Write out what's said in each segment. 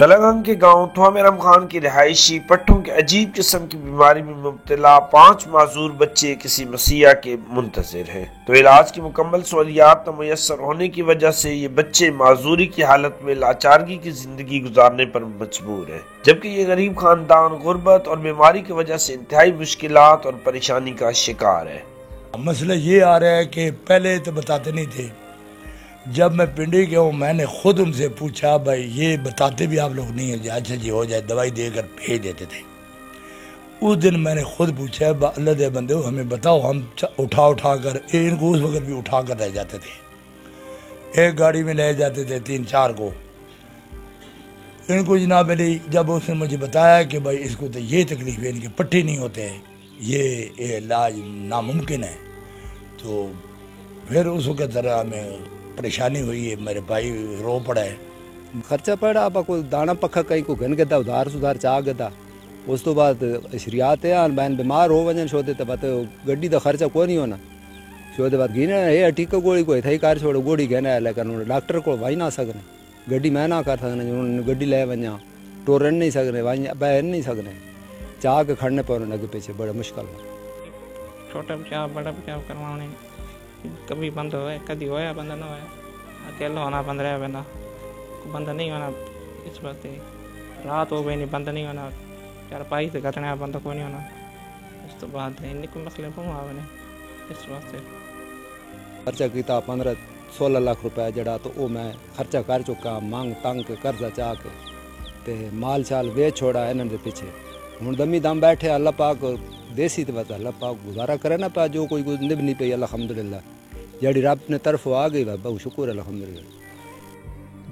تلنگانہ کے گاؤں تھوامرم خان کی رہائشی پٹھوں کے عجیب قسم کی بیماری میں مبتلا 5 معذور بچے کسی مسیحا کے منتظر ہیں، تو علاج کی مکمل سہولیات نہ میسر ہونے کی وجہ سے یہ بچے معذوری کی حالت میں لاچارگی کی زندگی گزارنے پر مجبور ہیں، جبکہ یہ غریب خاندان غربت اور بیماری کی وجہ سے انتہائی مشکلات اور پریشانی کا شکار ہے۔ مسئلہ یہ آ رہا ہے کہ پہلے تو بتاتے نہیں تھے، جب میں پنڈی گیا ہوں میں نے خود ان سے پوچھا بھائی یہ بتاتے بھی آپ لوگ نہیں ہیں، اچھا جی ہو جائے، دوائی دے کر بھیج دیتے تھے۔ اس دن میں نے خود پوچھا اللہ دے بندے ہمیں بتاؤ، ہم اٹھا کر ان کو اس وقت بھی اٹھا کر لے جاتے تھے، ایک گاڑی میں لے جاتے تھے 3-4 کو ان کو جناب علی۔ جب اس نے مجھے بتایا کہ بھائی اس کو تو یہ تکلیف ہے، ان کے پٹھے نہیں ہوتے ہیں، یہ علاج ناممکن ہے، تو پھر اس وقت ذرا ہمیں پریشانی ہوئی ہے، میرے بھائی رو پڑا ہے۔ خرچہ پڑا آپ کو دانا پکا کہیں کو گھن گیا ادھار سدھار چاہ گیا، اس تو بعد اشریات ہے بہن بیمار ہو وجن شوتے تو بات گڈی کا خرچہ کوئی نہیں ہونا، شوتے بعد گھینا ہے ٹیکا گوڑی کو اتھائی کار چھوڑو گوڑی گھنا ہے، لیکن ڈاکٹر کو وائی نہ سکنے، گڈی میں نہ کر سکنے، انہوں نے گڈی لے ونجا ٹورن نہیں سکنے، بہن نہیں سکنے، چاہ کے کھڑنے پہ انہوں نے پیچھے بڑا مشکل ہے۔ چھوٹا بچہ بڑا بچہ کروانے کبھی بند ہوئے، کبھی ہویا بند نہ ہویا، اکیلا ہونا بند رہا بندہ، بند نہیں ہونا، اس وقت رات ہو گئی نہیں بند نہیں ہونا، 4 سے گھٹنا بند کو نہیں ہونا، اس تو بعد ان کو مسئلے بہت آنے اس واسطے خرچہ کیتا 15-16 لاکھ روپے جڑا، تو وہ میں خرچہ کر چکا، مانگ تنگ کے قرضہ چاہ کے تے مال شال ویچ چھوڑا انہوں دے پیچھے، ہوں دمی دم بیٹھے، اللہ پاک دیسی تو بس اللہ پاک گزارا کرے نا پا، جو کوئی نب نہیں پی الحمدللہ، جڑی رب نے طرف آ گئی بہت شکر الحمدللہ۔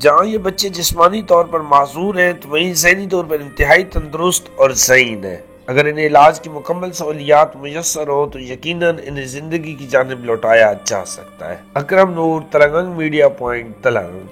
جہاں یہ بچے جسمانی طور پر معذور ہیں تو وہیں ذہنی طور پر انتہائی تندرست اور ذہین ہیں، اگر انہیں علاج کی مکمل سہولیات میسر ہو تو یقیناً انہیں زندگی کی جانب لوٹایا جا سکتا ہے۔ اکرم نور، تلنگانگ میڈیا پوائنٹ، تلنگانگ۔